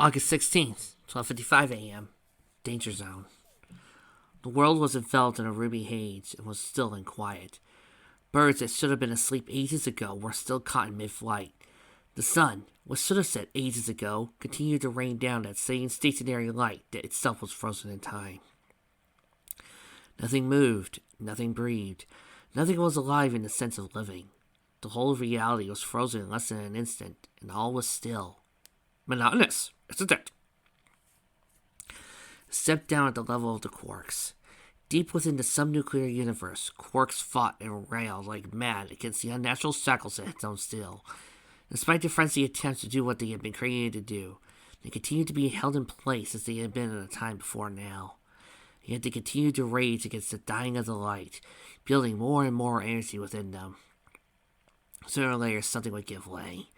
August 16th, 12:55 a.m. Danger Zone. The world was enveloped in a ruby haze and was still and quiet. Birds that should have been asleep ages ago were still caught in mid-flight. The sun, which should have set ages ago, continued to rain down that same stationary light that itself was frozen in time. Nothing moved, nothing breathed, nothing was alive in the sense of living. The whole of reality was frozen in less than an instant, and all was still. Monotonous, isn't it? Stepped down at the level of the quarks. Deep within the subnuclear universe, quarks fought and railed like mad against the unnatural shackles that had them still. Despite the frenzied attempts to do what they had been created to do, they continued to be held in place as they had been at a time before now. Yet they continued to rage against the dying of the light, building more and more energy within them. Sooner or later, something would give way.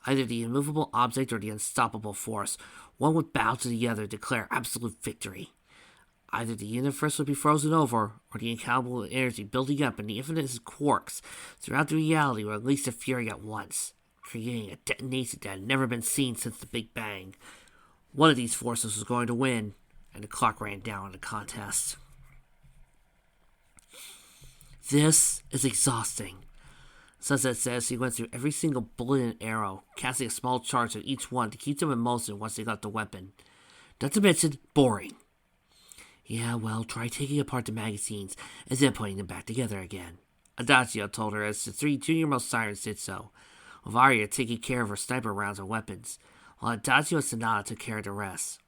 Either the immovable object or the unstoppable force, one would bow to the other and declare absolute victory. Either the universe would be frozen over, or the incalculable energy building up in the infinite quarks throughout the reality would release their fury at once, creating a detonation that had never been seen since the Big Bang. One of these forces was going to win, and the clock ran down on the contest. This is exhausting. Sunset says he went through every single bullet and arrow, casting a small charge on each one to keep them in motion once they got the weapon. Not to mention, boring. Yeah, well, try taking apart the magazines and then putting them back together again, Adagio told her as the three junior-most sirens did so, with Arya taking care of her sniper rounds and weapons, while Adagio and Sonata took care of the rest.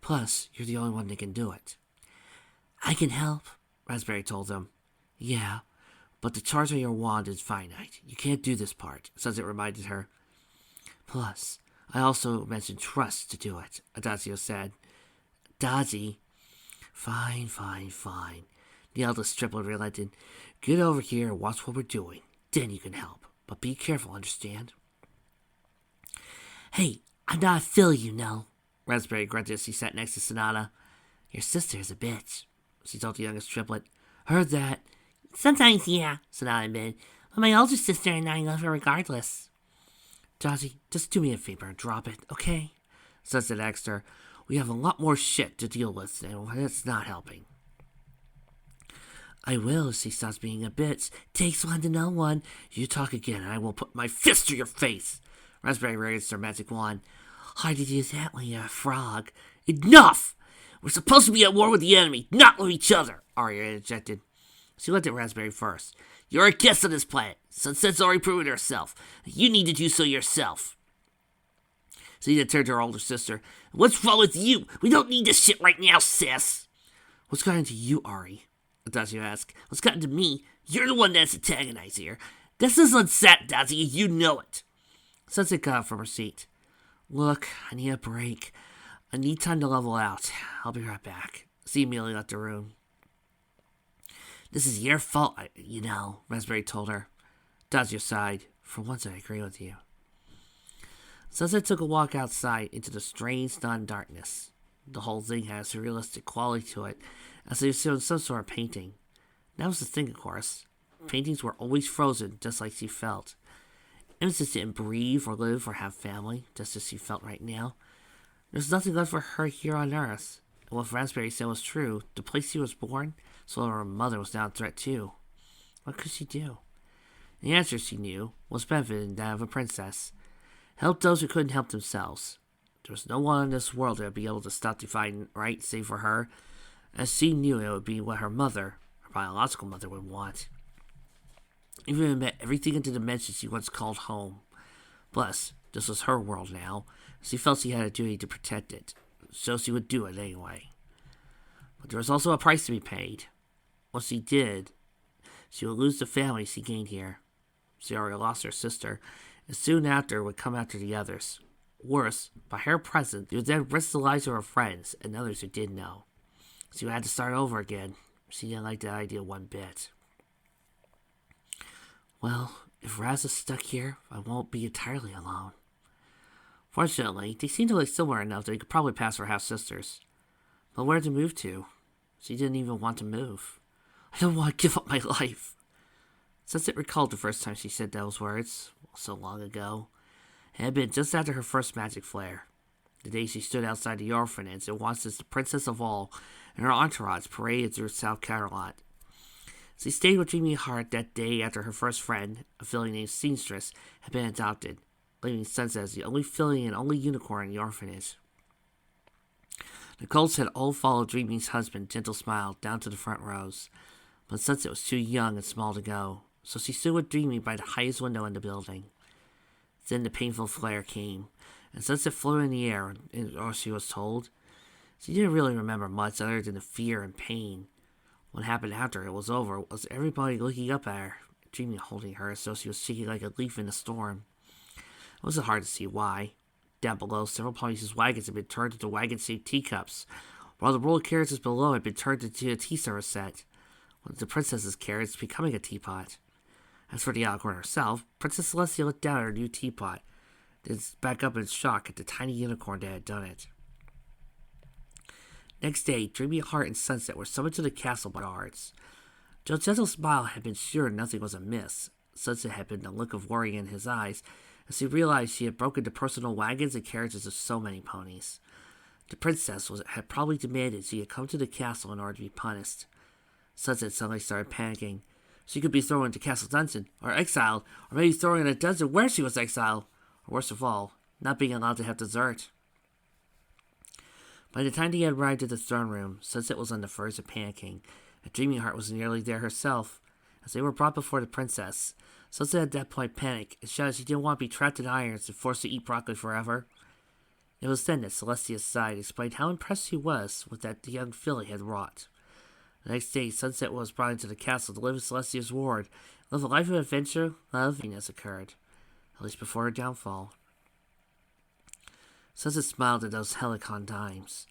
Plus, you're the only one that can do it. I can help, Raspberry told them. Yeah, but the charge on your wand is finite. You can't do this part, Sunset reminded her. Plus, I also mentioned trust to do it, Adagio said. Dazi. Fine. The eldest triplet relented. Get over here and watch what we're doing. Then you can help. But be careful, understand? Hey, I'm not a filly, you know, Raspberry grunted as she sat next to Sonata. Your sister is a bitch, she told the youngest triplet. Heard that. Sometimes, yeah, Sonata admitted. But my older sister and I love her regardless. Dazi, just do me a favor and drop it, okay? Sunset asked her. We have a lot more shit to deal with, and it's not helping. I will if she stops being a bitch. Takes one to know one. You talk again, and I will put my fist to your face. Raspberry raised her magic wand. Hard to do that when you're a frog. Enough! We're supposed to be at war with the enemy, not with each other, Arya interjected. She looked at Raspberry first. You're a guest on this planet. Sunset's already proven herself. You need to do so yourself. Sonata turned to her older sister. What's wrong with you? We don't need this shit right now, sis. What's gotten into you, Ari? Adagio asked. What's gotten to me? You're the one that's antagonized here. This is unset, Adagio. You know it. Sunset got up from her seat. Look, I need a break. I need time to level out. I'll be right back. She immediately left the room. This is your fault, you know, Raspberry told her. Adagio sighed. For once, I agree with you. Sunset took a walk outside into the strange non-darkness. The whole thing had a surrealistic quality to it, as if it was some sort of painting. That was the thing, of course. Paintings were always frozen, just like she felt. Images didn't breathe or live or have family, just as she felt right now. There was nothing left for her here on Earth. And what Raspberry said was true. The place she was born, so her mother was now a threat too. What could she do? The answer, she knew, was better than that of a princess. Help those who couldn't help themselves. There was no one in this world that would be able to stop defying right save for her, as she knew it would be what her mother, her biological mother, would want. Even if it meant everything into the dimension she once called home. Plus, this was her world now. She felt she had a duty to protect it, so she would do it anyway. But there was also a price to be paid. Once she did, she would lose the family she gained here. She already lost her sister, and soon after would come after the others. Worse, by her presence, they would then risk the lives of her friends and others who did know. She would have to start over again. She didn't like that idea one bit. Well, if Raz is stuck here, I won't be entirely alone. Fortunately, they seemed to look similar enough that they could probably pass for half-sisters. But where to move to? She didn't even want to move. I don't want to give up my life. Sunset recalled the first time she said those words, so long ago. It had been just after her first magic flare, the day she stood outside the orphanage and watched as the princess of all and her entourage paraded through South Carolina. She stayed with Dreamy Heart that day after her first friend, a filly named Seamstress, had been adopted, leaving Sunset as the only filly and only unicorn in the orphanage. The Colts had all followed Dreamy's husband, Gentle Smile, down to the front rows, but Sunset was too young and small to go, so she stood with Dreamy by the highest window in the building. Then the painful flare came, and Sunset flew in the air, or she was told. She didn't really remember much other than the fear and pain. What happened after it was over was everybody looking up at her, Dreamy holding her as though she was shaking like a leaf in a storm. It wasn't hard to see why. Down below, several ponies' wagons had been turned into wagon-shaped teacups, while the roll of carriages below had been turned into a tea service set, with the princess's carriage becoming a teapot. As for the unicorn herself, Princess Celestia looked down at her new teapot, then back up in shock at the tiny unicorn that had done it. Next day, Dreamy Heart and Sunset were summoned to the castle by guards. Though Gentle Smile had been sure nothing was amiss, Sunset had been the look of worry in his eyes as he realized she had broken the personal wagons and carriages of so many ponies. The princess had probably demanded she had come to the castle in order to be punished. Sunset suddenly started panicking. She could be thrown into Castle Dungeon, or exiled, or maybe thrown in a dungeon where she was exiled, or worst of all, not being allowed to have dessert. By the time they had arrived at the throne room, Sunset was on the verge of panicking, and Dreamy Heart was nearly there herself. As they were brought before the princess, Sunset at that point panicked and shouted she didn't want to be trapped in irons and forced to eat broccoli forever. It was then that Celestia sighed explained how impressed she was with what the young filly had wrought. The next day, Sunset was brought into the castle to live in Celestia's ward, and live a life of adventure, love, and happiness occurred, at least before her downfall. Sunset smiled at those Helicon dimes,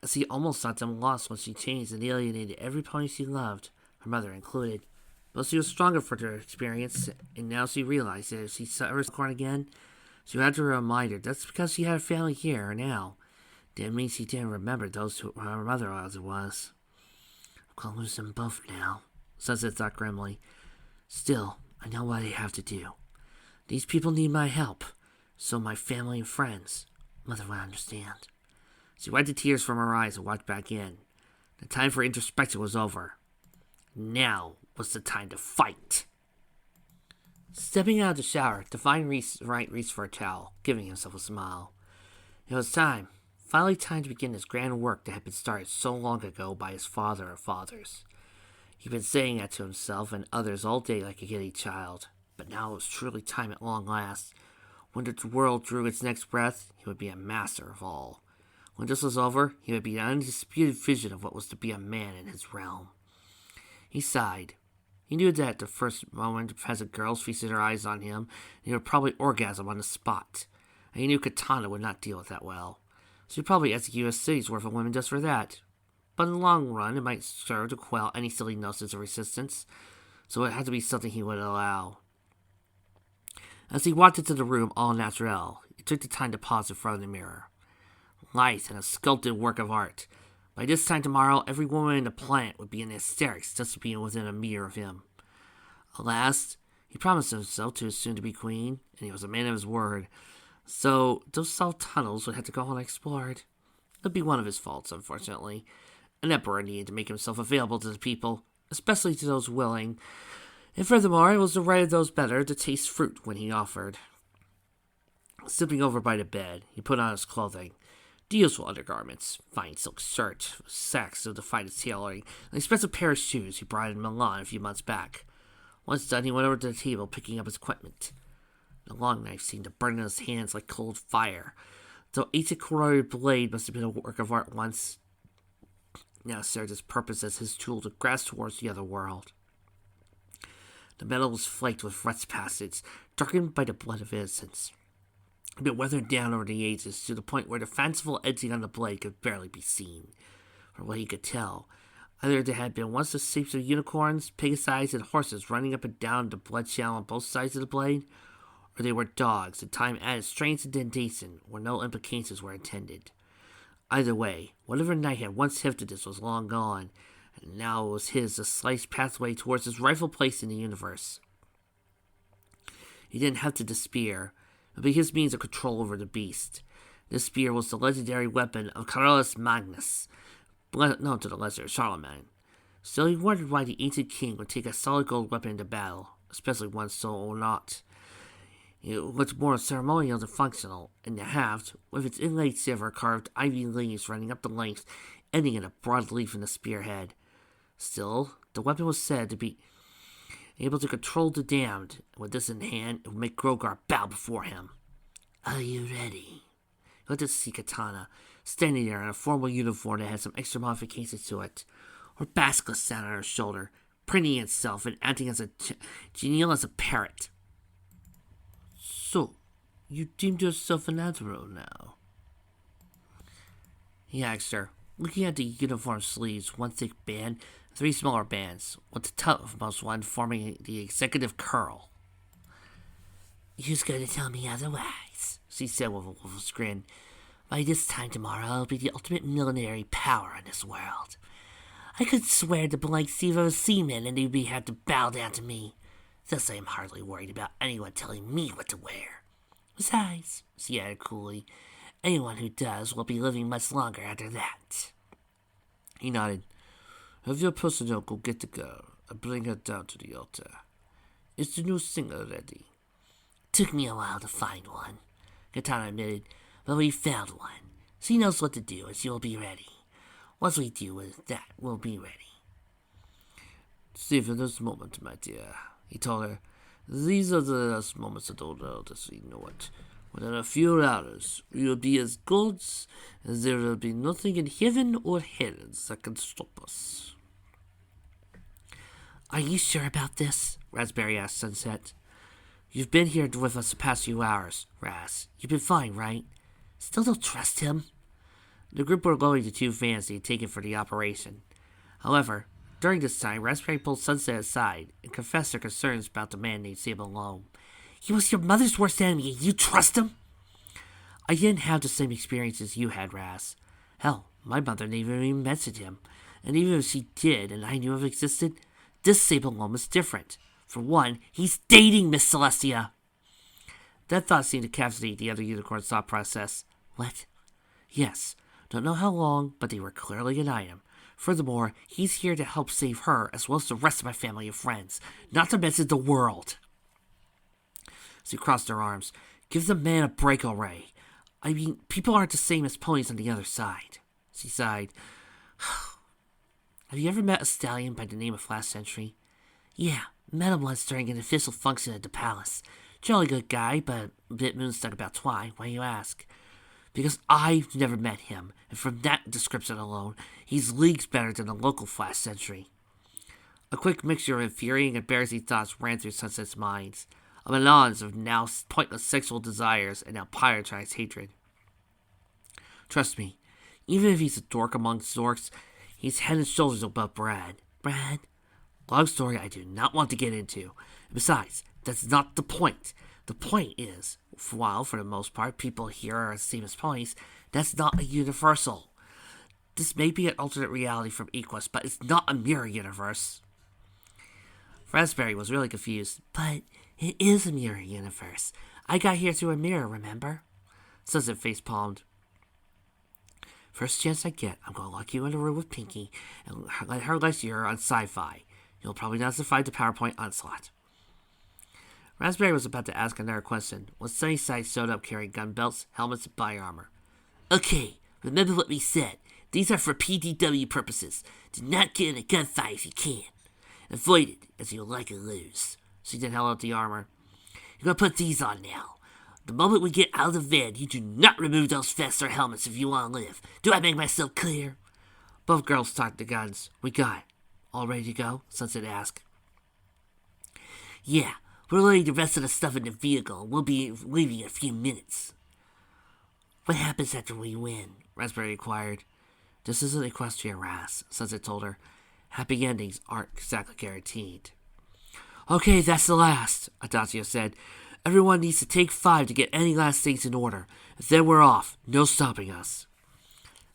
as he almost thought them lost when she changed and alienated every pony she loved, her mother included. But she was stronger for her experience, and now she realized that if she saw her corn again, she had to remind her that's because she had a family here now. Didn't mean she didn't remember those who her mother as it was. I'm gonna lose them both now, Sunset thought grimly. Still, I know what I have to do. These people need my help, so my family and friends. Mother will understand. She wiped the tears from her eyes and walked back in. The time for introspection was over. Now was the time to fight. Stepping out of the shower, Divine reached for a towel, giving himself a smile. It was time. Finally time to begin this grand work that had been started so long ago by his father of fathers. He'd been saying that to himself and others all day like a giddy child. But now it was truly time at long last. When the world drew its next breath, he would be a master of all. When this was over, he would be an undisputed vision of what was to be a man in his realm. He sighed. He knew that the first moment peasant girls feasted their eyes on him, and he would probably orgasm on the spot. And he knew Katana would not deal with that well. So he'd probably execute a city's worth of women just for that. But in the long run, it might serve to quell any silly notions of resistance, so it had to be something he would allow. As he walked into the room all natural, he took the time to pause in front of the mirror. Light and a sculpted work of art. By this time tomorrow, every woman in the planet would be in hysterics just being within a meter of him. Alas, he promised himself to his soon-to-be queen, and he was a man of his word. So those salt tunnels would have to go unexplored. It would be one of his faults, unfortunately. An emperor needed to make himself available to the people, especially to those willing. And furthermore, it was the right of those better to taste fruit when he offered. Slipping over by the bed, he put on his clothing. The usual undergarments, fine silk shirt, sacks of the finest tailoring, an expensive pair of shoes he brought in Milan a few months back. Once done, he went over to the table, picking up his equipment. The long knife seemed to burn in his hands like cold fire. Though ancient corroded blade must have been a work of art once, now served his purpose as his tool to grasp towards the other world. The metal was flaked with rust passage, darkened by the blood of innocence. It had been weathered down over the ages to the point where the fanciful edging on the blade could barely be seen. From what he could tell, either there had been once the shapes of unicorns, pegasides, and horses running up and down the blood channel on both sides of the blade, or they were dogs, and time added strange indentation where no implications were intended. Either way, whatever knight had once hefted this was long gone, and now it was his to slice pathway towards his rightful place in the universe. He didn't have to despair. It'll be his means of control over the beast. This spear was the legendary weapon of Carolus Magnus, known to the lesser Charlemagne. Still, he wondered why the ancient king would take a solid gold weapon into battle, especially one so old not. It looked more ceremonial than functional, and the haft, with its inlaid silver carved ivy leaves running up the length, ending in a broad leaf in the spearhead. Still, the weapon was said to be able to control the damned, and with this in hand, it would make Grogar bow before him. Are you ready? He looked to see Katana, standing there in a formal uniform that had some extra modifications to it. Her basilisk sat on her shoulder, preening itself and acting as genial as a parrot. So, you deemed yourself an admiral now? He asked her, looking at the uniform sleeves, one thick band, three smaller bands, with the topmost one forming the executive curl. You're going to tell me otherwise, she said with a wolf's grin. By this time tomorrow, I'll be the ultimate military power in this world. I could swear to blank Sevo seamen and they'd have to bow down to me. Thus, I am hardly worried about anyone telling me what to wear. Besides, she added coolly, anyone who does will be living much longer after that. He nodded. Have your personnel go get the girl and bring her down to the altar. Is the new singer ready? Took me a while to find one, Katana admitted, but we found one. She knows what to do and she will be ready. Once we deal with that, we'll be ready. Savor this moment, my dear, he told her. These are the last moments of the world as we know it. Within a few hours, we will be as gods as there will be nothing in heaven or hell that can stop us. Are you sure about this? Raspberry asked Sunset. You've been here with us the past few hours, Raz. You've been fine, right? Still don't trust him? The group were going to two vans they had taken for the operation. However, during this time, Raspberry pulled Sunset aside and confessed her concerns about the man named Sable Loam. He was your mother's worst enemy, and you trust him? I didn't have the same experiences you had, Raz. Hell, my mother never even mentioned him. And even if she did, and I knew it existed, this Sable Loam is different. For one, he's dating Miss Celestia. That thought seemed to captivate the other unicorn's thought process. What? Yes. Don't know how long, but they were clearly an item. Furthermore, he's here to help save her as well as the rest of my family and friends, not to mention the world. She crossed her arms. Give the man a break already. I mean, people aren't the same as ponies on the other side. She sighed. Have you ever met a stallion by the name of Last Century? Yeah, met him once during an official function at the palace. Jolly good guy, but a bit moonstruck about Twy. Why you ask? Because I've never met him, and from that description alone, he's leagues better than the local Flash Sentry. A quick mixture of infuriating and embarrassing thoughts ran through Sunset's mind, a melange of now pointless sexual desires and now prioritized hatred. Trust me, even if he's a dork amongst dorks, he's head and shoulders above Brad. Brad? Long story I do not want to get into. Besides, that's not the point. The point is, while for the most part people here are the same as ponies, that's not a universal. This may be an alternate reality from Equus, but it's not a mirror universe. Raspberry was really confused. But it is a mirror universe. I got here through a mirror, remember? Sunset face-palmed. First chance I get, I'm going to lock you in a room with Pinky and let her lecture you on sci-fi. You'll probably not survive the PowerPoint onslaught. Raspberry was about to ask another question when Sunnyside showed up carrying gun belts, helmets, and body armor. Okay, remember what we said. These are for PDW purposes. Do not get in a gunfight if you can. Avoid it, as you'll likely lose. She then held out the armor. You're going to put these on now. The moment we get out of the van, you do not remove those vests or helmets if you want to live. Do I make myself clear? Both girls talked the guns. We got it. All ready to go? Sunset asked. Yeah, we're loading the rest of the stuff in the vehicle. We'll be leaving in a few minutes. What happens after we win? Raspberry inquired. This isn't Equestria, Raz, Sunset told her. Happy endings aren't exactly guaranteed. Okay, that's the last, Adacio said. Everyone needs to take 5 to get any last things in order. Then we're off. No stopping us.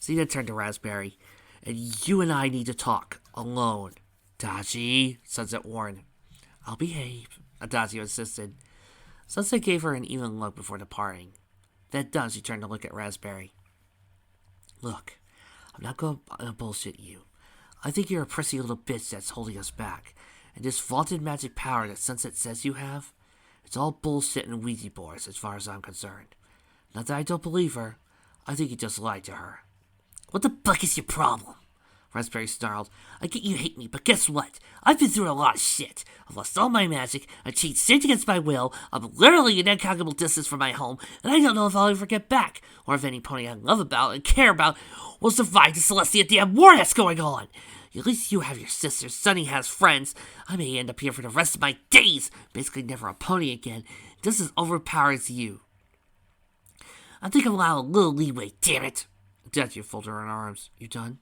Zena turned to Raspberry. And you and I need to talk. Alone. Dachi, Sunset warned. I'll behave, Adacio insisted. Sunset gave her an even look before departing. That done, she turned to look at Raspberry. Look, I'm not going to bullshit you. I think you're a prissy little bitch that's holding us back. And this vaunted magic power that Sunset says you have, it's all bullshit and Ouija boards as far as I'm concerned. Not that I don't believe her. I think you just lied to her. What the fuck is your problem? Raspberry snarled. I get you hate me, but guess what? I've been through a lot of shit. I've lost all my magic, I cheat straight against my will, I'm literally an incalculable distance from my home, and I don't know if I'll ever get back, or if any pony I love about and care about will survive the Celestia damn war that's going on. At least you have your sister, Sunny has friends. I may end up here for the rest of my days, basically never a pony again. This is overpowers you. I think I'm allowed a little leeway, damn it. Dacia folded her arms. You done?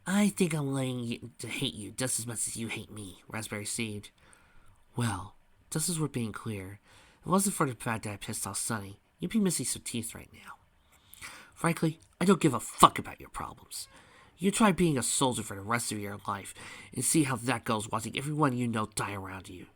I think I'm letting you to hate you just as much as you hate me, Raspberry seethed. Well, just as we're being clear, if it wasn't for the fact that I pissed off Sunny, you'd be missing some teeth right now. Frankly, I don't give a fuck about your problems. You try being a soldier for the rest of your life and see how that goes watching everyone you know die around you.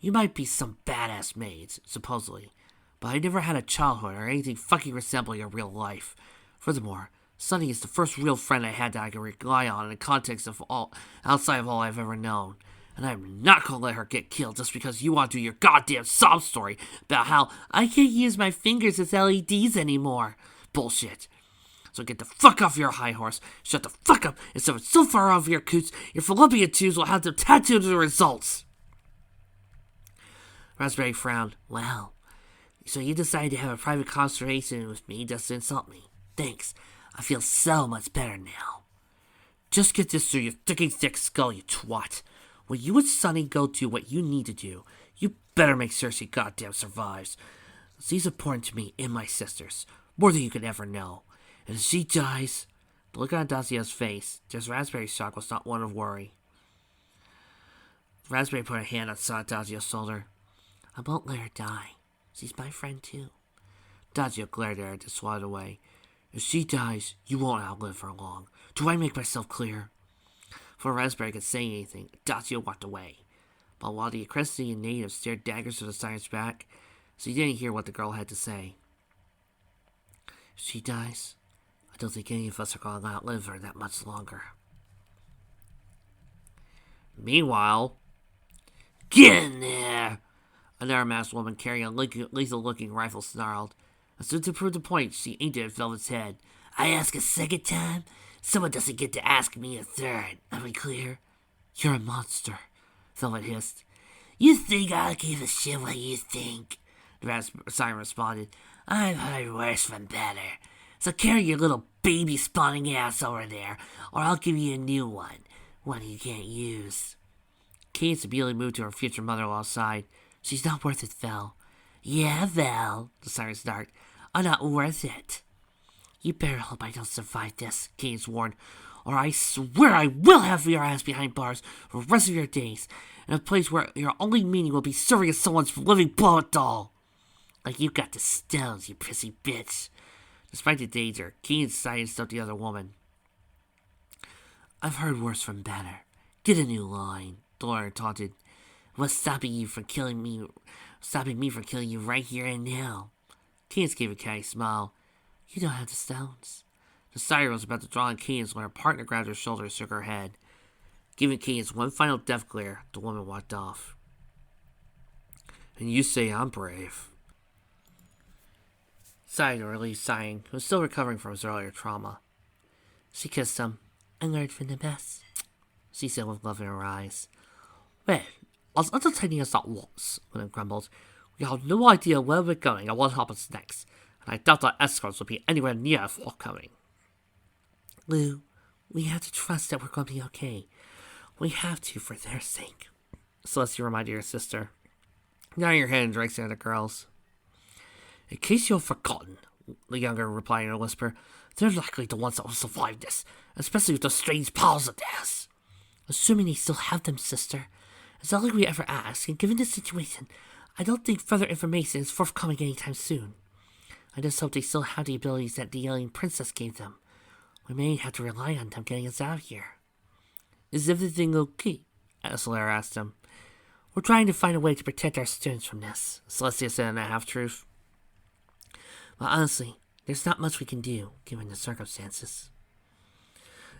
You might be some badass maids, supposedly, but I never had a childhood or anything fucking resembling a real life. Furthermore, Sunny is the first real friend I had that I can rely on in the context of all outside of all I've ever known. And I'm not gonna let her get killed just because you want to do your goddamn sob story about how I can't use my fingers as LEDs anymore. Bullshit. So get the fuck off your high horse, shut the fuck up, and so it's so far off your coots, your fallopian tubes will have them tattooed to the results. Raspberry frowned. Well, so you decided to have a private conversation with me just to insult me. Thanks. I feel so much better now. Just get this through your thick skull, you twat. When you and Sunny go do what you need to do, you better make sure she goddamn survives. She's important to me and my sisters, more than you could ever know. And if she dies... The look on Dacia's face, just Raspberry's shock was not one of worry. Raspberry put a hand on Dacia's shoulder. I won't let her die. She's my friend too. Dacia glared at her to swat away. If she dies, you won't outlive her long. Do I make myself clear? Before Raspberry could say anything, Dacia walked away. But while the Ecclesian native stared daggers to the siren's back, she didn't hear what the girl had to say. If she dies, I don't think any of us are going to outlive her that much longer. Meanwhile, get in there! Another masked woman carrying a lethal-looking rifle snarled. As soon as to prove the point, she aimed it at Velvet's head. I ask a second time? Someone doesn't get to ask me a third. Are we clear? You're a monster, Velvet hissed. You think I'll give a shit what you think? The siren responded. I've heard worse from better. So carry your little baby-spawning ass over there, or I'll give you a new one. One you can't use. Cadence immediately moved to her future mother-in-law's side. She's not worth it, Vel. Yeah, Vel, the siren snarked. I'm not worth it. You better hope I don't survive this, Cadence warned, or I swear I will have your ass behind bars for the rest of your days, in a place where your only meaning will be serving as someone's living blow-up doll. Like you got the stones, you prissy bitch. Despite the danger, Cadence silenced up the other woman. I've heard worse from better. Get a new line, the lawyer taunted. What's stopping me from killing you right here and now? Cadence gave a catty smile. You don't have the stones. The siren was about to draw on Cadence when her partner grabbed her shoulder and shook her head. Giving Cadence one final death glare, the woman walked off. And you say I'm brave. Sighed a relief, sighing, who was still recovering from his earlier trauma. She kissed him. I learned from the best, she said with love in her eyes. Well, as entertaining as that was, William grumbled, we have no idea where we're going or what happens next, and I doubt our escorts will be anywhere near forthcoming. Lou, we have to trust that we're going to be okay. We have to for their sake, Celestia reminded her sister. Nodding her head and directing at the girls. In case you've forgotten, the younger replied in a whisper, they're likely the ones that will survive this, especially with those strange powers of theirs. Assuming they still have them, sister. It's not like we ever asked, and given the situation, I don't think further information is forthcoming anytime soon. I just hope they still have the abilities that the alien princess gave them. We may have to rely on them getting us out of here. Is everything okay? Solaire asked him. We're trying to find a way to protect our students from this, Celestia said in a half-truth. But honestly, there's not much we can do, given the circumstances.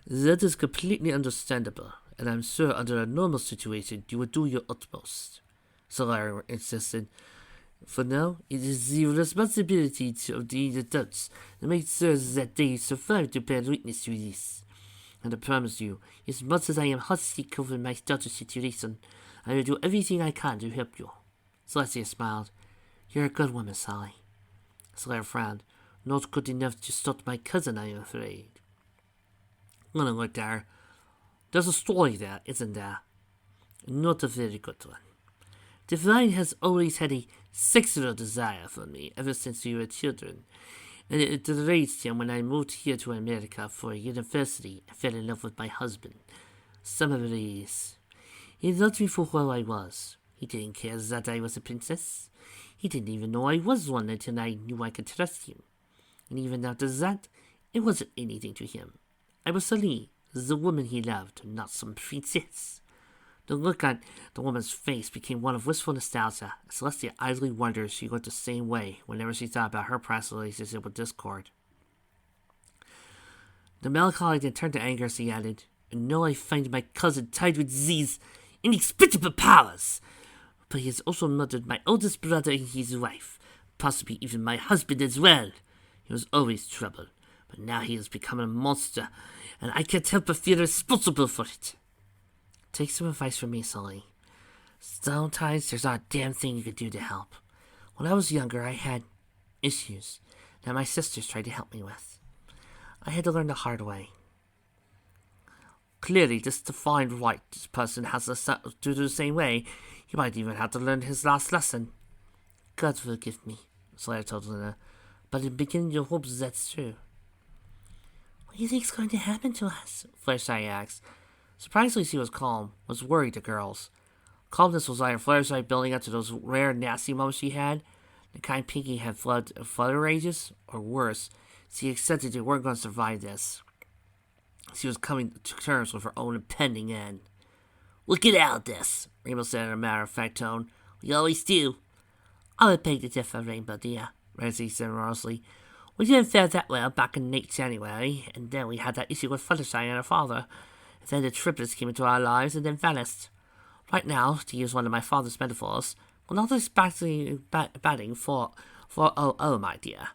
That is completely understandable, and I'm sure under a normal situation you would do your utmost, Solaire insisted. For now, it is the responsibility of the adults to make sure that they survive to bear witness to this. And I promise you, as much as I am hot-sick over my daughter's situation, I will do everything I can to help you. Celestia smiled. You're a good woman, Sally. Solaire frowned. Not good enough to stop my cousin, I am afraid. Luna looked at her. There's a story there, isn't there? Not a very good one. Divine has always had a sexual desire for me ever since we were children, and it raised him when I moved here to America for university and fell in love with my husband, Summer Rays. He loved me for who I was. He didn't care that I was a princess. He didn't even know I was one until I knew I could trust him. And even after that, it wasn't anything to him. I was Celine, the woman he loved, not some princess. The look on the woman's face became one of wistful nostalgia. Celestia idly wondered if she looked the same way whenever she thought about her past relationship with Discord. The melancholy then turned to anger as he added, And now I find my cousin tied with these inexplicable powers. But he has also murdered my oldest brother and his wife, possibly even my husband as well. He was always trouble, but now he has become a monster, and I can't help but feel responsible for it. Take some advice from me, Sully. Sometimes there's not a damn thing you could do to help. When I was younger, I had issues that my sisters tried to help me with. I had to learn the hard way. Clearly, just to find right person has to do the same way. You might even have to learn his last lesson. God forgive me, Slayer told Luna, but in beginning you hope that's true. What do you think's going to happen to us? Fluttershy asked. Surprisingly, she was calm, was worried the girls. Calmness was like Fluttershy building up to those rare nasty moments she had, the kind Pinkie had flutter rages, or worse, she accepted they weren't going to survive this. She was coming to terms with her own impending end. We'll get out of this, Rainbow said in a matter-of-fact tone. We always do. I would beg to differ, Rainbow dear, Ramsey said morosely. We didn't fare that well back in late January, and then we had that issue with Fluttershy and her father. And then the triplets came into our lives and then vanished. Right now, to use one of my father's metaphors, we're not expecting batting for my dear.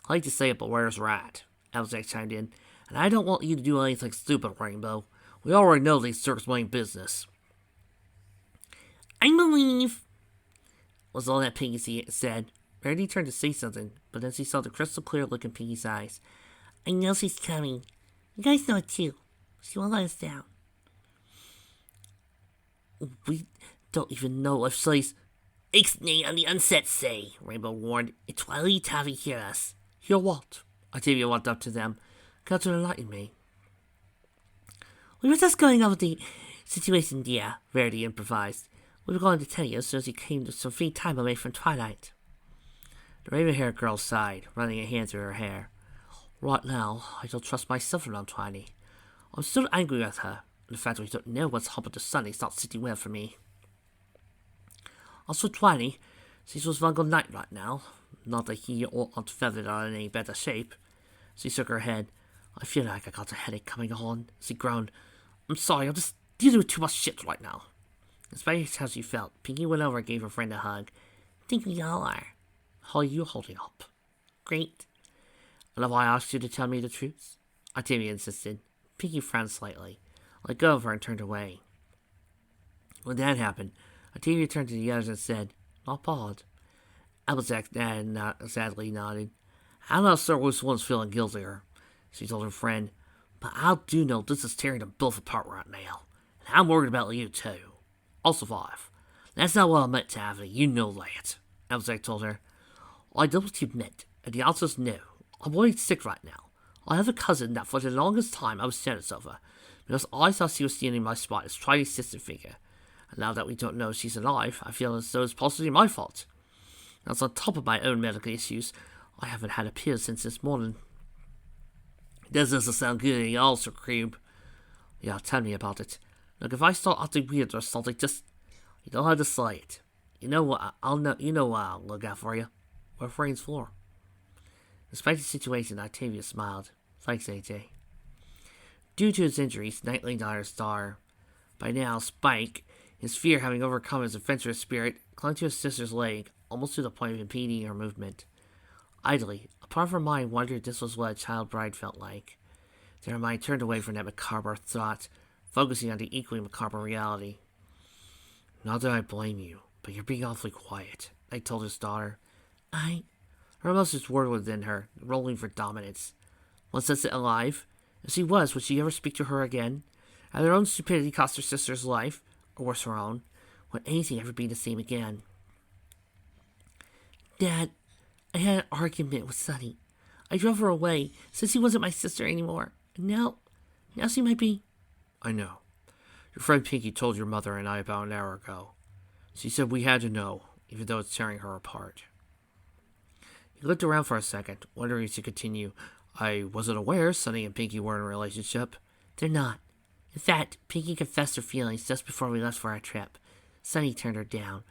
I hate to say it, but where's Rat? Elzak chimed in. And I don't want you to do anything stupid, Rainbow. We already know these Circus mean business. I believe, was all that Pinkie said. Rarity turned to say something, but then she saw the crystal clear look in Pinkie's eyes. I know she's coming. You guys know it too. She won't let us down. We don't even know if she's Ixnay on the unset say, Rainbow warned. It's wily to hear us. Hear what? Octavia walked up to them. Got to enlighten me. We were just going over the situation, dear, Rarity improvised. We were going to tell you as soon as you came to some free time away from Twilight. The raven-haired girl sighed, running a hand through her hair. Right now, I don't trust myself around Twiny. I'm still angry with her. The fact that we don't know what's up with the sun is not sitting well for me. Also, Twiny, she's with Vungle Knight right now. Not that he or Aunt Feathered are in any better shape. She shook her head. I feel like I got a headache coming on. She groaned. I'm sorry, I'm just dealing with too much shit right now. In spite of how she felt, Pinkie went over and gave her friend a hug. I think we all are. How are you holding up? Great. And have I asked you to tell me the truth? Octavia insisted. Pinkie frowned slightly, let go of her and turned away. When that happened, Octavia turned to the others and said, Not bad. Applejack sadly nodded. I don't know sir which one's feeling guiltier, she told her friend, but I do know this is tearing them both apart right now, and I'm worried about you too. I'll survive. That's not what I meant, Taffy, you know that, Applejack told her. I know what you meant, and the answer's no. I'm worried sick right now. I have a cousin that for the longest time I was jealous of her, because I thought she was stealing my spot as Tridy's sister figure, and now that we don't know she's alive, I feel as though it's possibly my fault. That's on top of my own medical issues. I haven't had a pill since this morning. This doesn't sound good at all, Sir Crube. Yeah, tell me about it. Look, if I start acting weird or something, just You don't have to slay it. You know what? I'll know. You know what? I'll look out for you. Or Frank's floor. Despite the situation, Octavia smiled. Thanks, AJ. Due to his injuries, Nightly got her star. By now, Spike, his fear having overcome his adventurous spirit, clung to his sister's leg, almost to the point of impeding her movement. Idly, a part of her mind wondered if this was what a child bride felt like. Then her mind turned away from that macabre thought, focusing on the equally macabre reality. Not that I blame you, but you're being awfully quiet, I told his daughter. Her emotions whirled within her, rolling for dominance. Was Cecil alive? If she was, would she ever speak to her again? Had her own stupidity cost her sister's life, or worse, her own? Would anything ever be the same again? Dad, I had an argument with Sunny. I drove her away, since she wasn't my sister anymore. And now she might be... I know. Your friend Pinky told your mother and I about an hour ago. She said we had to know, even though it's tearing her apart. He looked around for a second, wondering if to continue. I wasn't aware Sunny and Pinky were in a relationship. They're not. In fact, Pinky confessed her feelings just before we left for our trip. Sunny turned her down.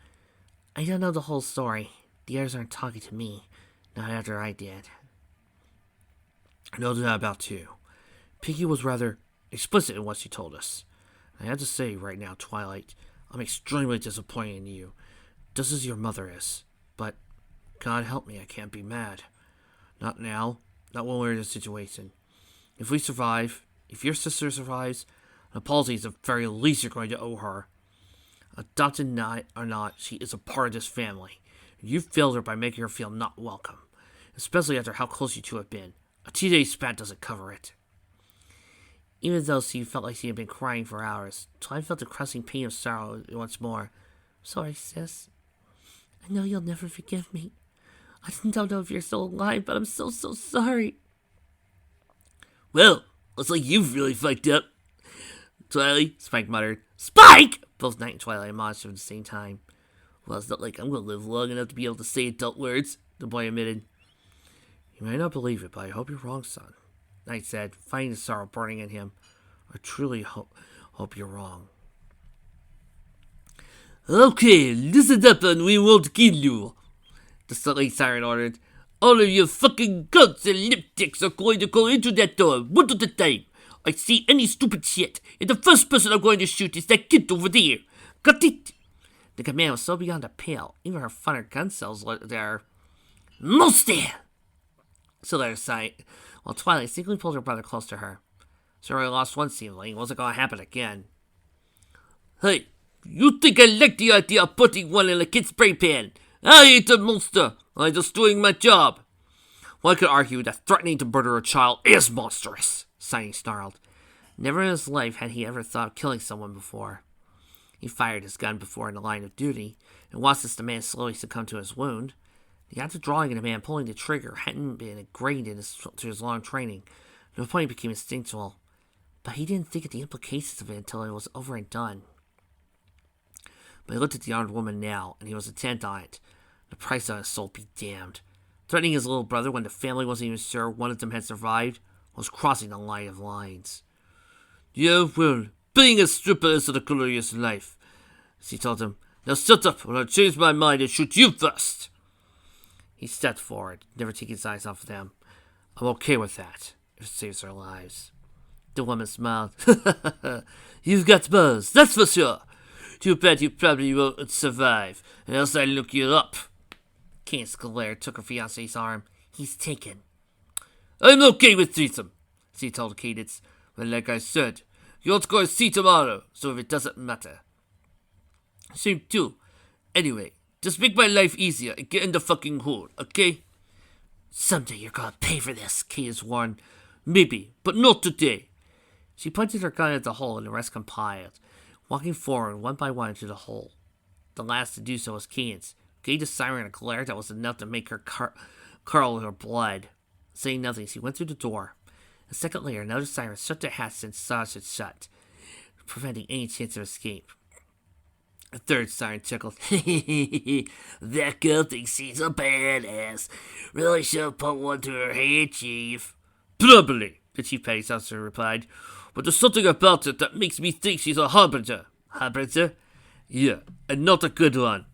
I don't know the whole story. The others aren't talking to me. Not after I did. I know that about too. Pinky was rather explicit in what she told us. I have to say right now, Twilight, I'm extremely disappointed in you, just as your mother is. But, God help me, I can't be mad. Not now, not when we're in this situation. If we survive, if your sister survives, an apology is the very least you're going to owe her. Adopted or not, she is a part of this family. You failed her by making her feel not welcome, especially after how close you two have been. A 2-day spat doesn't cover it. Even though she felt like she had been crying for hours, Twilight felt the crushing pain of sorrow once more. Sorry, sis. I know you'll never forgive me. I don't know if you're still alive, but I'm so sorry. Well, looks like you've really fucked up, Twilight, Spike muttered. Spike! Both Night and Twilight admonished at the same time. Well, it's not like I'm going to live long enough to be able to say adult words, the boy admitted. You may not believe it, but I hope you're wrong, son, Night said, finding the sorrow burning in him. I truly hope you're wrong. Okay, listen up and we won't kill you, the Slutty Siren ordered. All of you fucking guns and lipsticks are going to go into that door, one at a time. I see any stupid shit, and the first person I'm going to shoot is that kid over there. Got it? The command was so beyond the pale, even her funner gun cells were there. Monster! So out of sight, while Twilight secretly pulled her brother close to her. She already lost one seemingly, it wasn't going to happen again. Hey, you think I like the idea of putting one in a kid's spray pan? I ain't a monster, I'm just doing my job. One could argue that threatening to murder a child is monstrous, Sunny snarled. Never in his life had he ever thought of killing someone before. He fired his gun before in the line of duty, and watched the man slowly succumb to his wound. The act of drawing and the man pulling the trigger hadn't been ingrained to his long training, to the point it became instinctual. But he didn't think of the implications of it until it was over and done. But he looked at the armed woman now, and he was intent on it. The price on his soul be damned. Threatening his little brother when the family wasn't even sure one of them had survived was crossing the line of lines. Yeah, well, being a stripper isn't a glorious life, she told him. Now shut up, or I'll change my mind and shoot you first. He stepped forward, never taking his eyes off of them. I'm okay with that, if it saves their lives. The woman smiled. You've got buzz, that's for sure. Too bad you probably won't survive, and else I'll look you up. Candace glared, took her fiancé's arm. He's taken. I'm okay with threesome, she told Cadence. But like I said, you're going to see tomorrow, so if it doesn't matter. Same too. Anyway, just make my life easier and get in the fucking hole, okay? Someday you're gonna pay for this, Cadence warned. Maybe, but not today. She pointed her gun at the hole and the rest complied, walking forward one by one into the hole. The last to do so was Cadence. Gave the siren a glare that was enough to make her curl her blood. Saying nothing, she went through the door. A second later, another siren shut their hats and saws it shut, preventing any chance of escape. A third siren chuckled. That girl thinks she's a badass. Really should put one to her head, Chief. Probably, the Chief Petty Officer replied. But there's something about it that makes me think she's a harbinger. Harbinger? Yeah, and not a good one.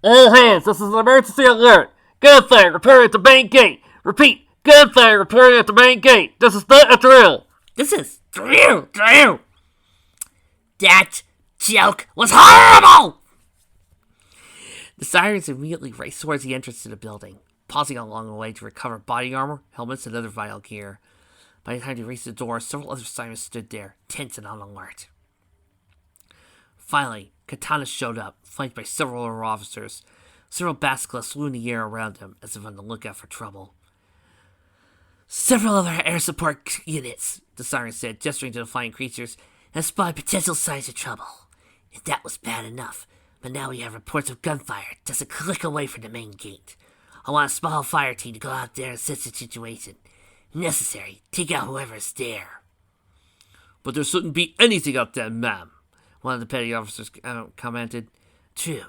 All hands, this is an emergency alert. Gunfire appearing at the main gate. Repeat, gunfire appearing at the main gate. This is not a drill. This is drill. That joke was horrible! The sirens immediately raced towards the entrance to the building, pausing along the way to recover body armor, helmets, and other vital gear. By the time they reached the door, several other sirens stood there, tense and on alert. Finally, Katana showed up, flanked by several other officers. Several basilisks flew in the air around him, as if on the lookout for trouble. Several other air support units, the siren said, gesturing to the flying creatures, have spotted potential signs of trouble. If that was bad enough, but now we have reports of gunfire just a click away from the main gate. I want a small fire team to go out there and assess the situation. If necessary, take out whoever is there. But there shouldn't be anything up there, ma'am, one of the petty officers commented. True.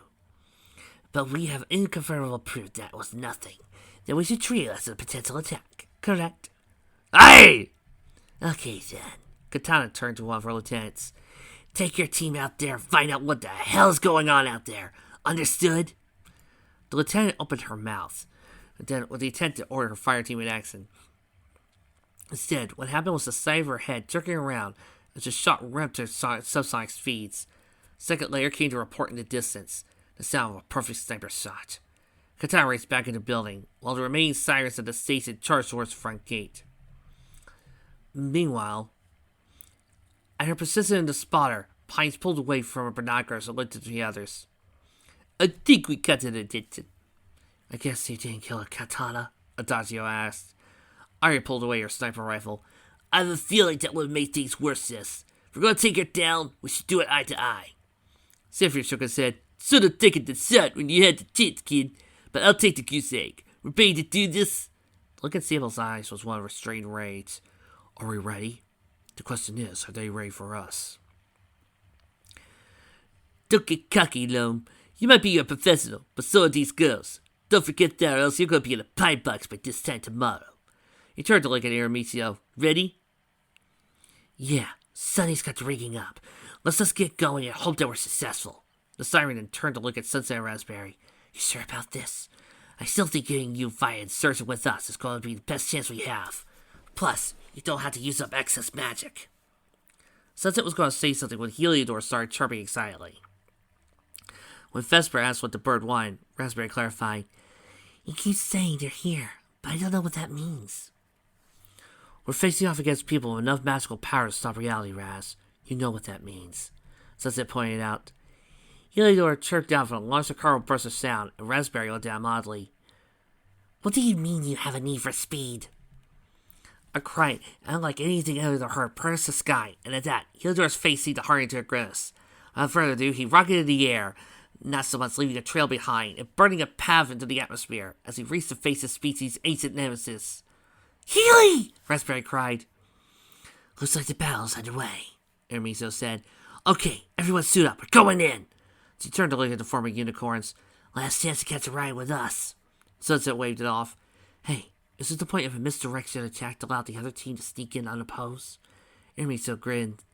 But we have inconfirmable proof that it was nothing. Then we should treat it as a potential attack. Correct? Aye! Okay, then. Katana turned to one of her lieutenants. Take your team out there and find out what the hell's going on out there. Understood? The lieutenant opened her mouth, then with the intent to order her fire team in action. Instead, what happened was the side of her head jerking around as the shot ripped her subsonic speeds. A second later came to report in the distance, the sound of a perfect sniper shot. Katana raced back into the building, while the remaining sirens of the station charged towards the front gate. Meanwhile, at her position in the spotter, Pines pulled away from her binoculars and looked at the others. I think we cut it, didn't it? I guess you didn't kill a Katana, Adagio asked. Arya pulled away her sniper rifle. I have a feeling that would make things worse, sis. If we're going to take her down, we should do it eye to eye. Sifri shook his head. Should have taken the shot when you had the chance, kid. But I'll take the goose egg. We're ready to do this? The look in Sable's eyes was one of restrained rage. Are we ready? The question is, are they ready for us? Don't get cocky, Loam. You might be a professional, but so are these girls. Don't forget that, or else you're going to be in a pine box by this time tomorrow. He turned to look at Aramisio. Ready? Yeah, Sunny's got the rigging up. Let's just get going and hope that we're successful. The siren then turned to look at Sunset and Raspberry. You sure about this? I still think getting you via insertion with us is going to be the best chance we have. Plus, you don't have to use up excess magic. Sunset was going to say something when Heliodor started chirping excitedly. When Vesper asked what the bird wanted, Raspberry clarified, He keeps saying they're here, but I don't know what that means. We're facing off against people with enough magical power to stop reality, Raz. You know what that means. Sunset pointed out. Heliodor chirped down from a long staccato burst of sound, and Raspberry looked down oddly. What do you mean you have a need for speed? A cry, unlike anything out of the herd, pierced the sky, and at that, Heliodor's face seemed to harden to a grimace. Without further ado, he rocketed in the air, not so much leaving a trail behind, and burning a path into the atmosphere as he reached to face his species' ancient nemesis. Healy! Raspberry cried. Looks like the battle's underway, Ermiso said. Okay, everyone suit up, we're going in! She turned to look at the forming unicorns. Last chance to catch a ride with us. Sunset waved it off. Hey, is it the point of a misdirection attack to allow the other team to sneak in unopposed? Ermiso grinned.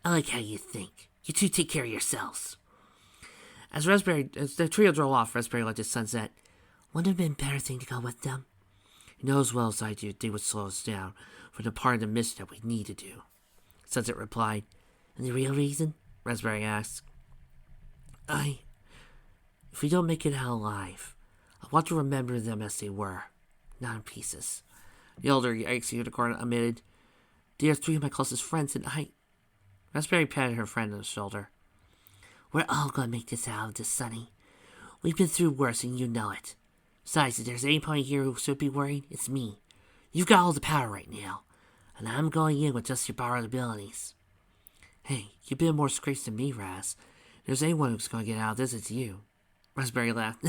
I like how you think. You two take care of yourselves. As the trio drove off, Raspberry looked at Sunset. Wouldn't it have been a better thing to go with them? You know as well as I do they would slow us down for the part of the mission that we need to do. Sunset replied. And the real reason? Raspberry asked. If we don't make it out alive, I want to remember them as they were, not in pieces. The older ex-unicorn admitted. They are three of my closest friends, and Raspberry patted her friend on the shoulder. We're all gonna make this out of this, Sunny. We've been through worse, and you know it. Besides, if there's anybody here who should be worried, it's me. You've got all the power right now, and I'm going in with just your borrowed abilities. Hey, you've been more scrapes than me, Raz. If there's anyone who's gonna get out of this, it's you. Raspberry laughed.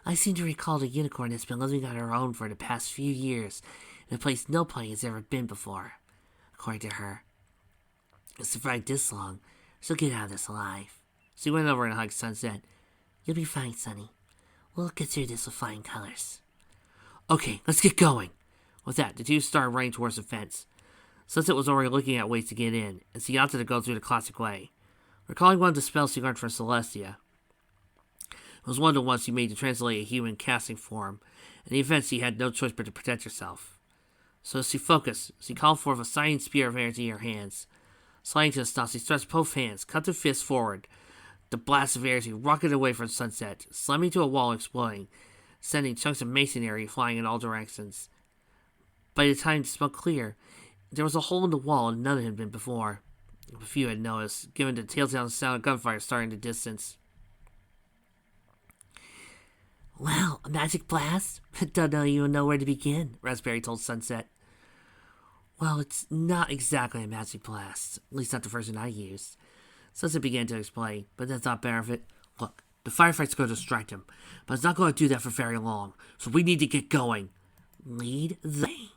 I seem to recall the unicorn has been living on her own for the past few years, in a place no plane has ever been before. According to her, if survived this long, she'll get out of this alive. She went over and hugged Sunset. You'll be fine, Sunny. We'll get through this with flying colors. Okay, let's get going. With that, the two started running towards the fence. Sunset was already looking at ways to get in, and she opted to go through the classic way. Recalling one of the spells he learned from Celestia, it was one of the ones he made to translate a human casting form. In the events, he had no choice but to protect herself. So as he focused, he called forth a shining spear of energy in her hands. Sliding to the stalks, he stretched both hands, cut the fist forward. The blast of energy rocketed away from Sunset, slamming to a wall and exploding, sending chunks of masonry flying in all directions. By the time the smoke cleared, there was a hole in the wall and none had been before. A few had noticed, given the telltale sound of gunfire starting in the distance. Well, a magic blast? Don't even know where to begin, Raspberry told Sunset. Well, it's not exactly a magic blast, at least not the version I used. Sunset began to explain, but then thought better of it. Look, the firefight's going to distract him, but it's not going to do that for very long, so we need to get going. Lead the way.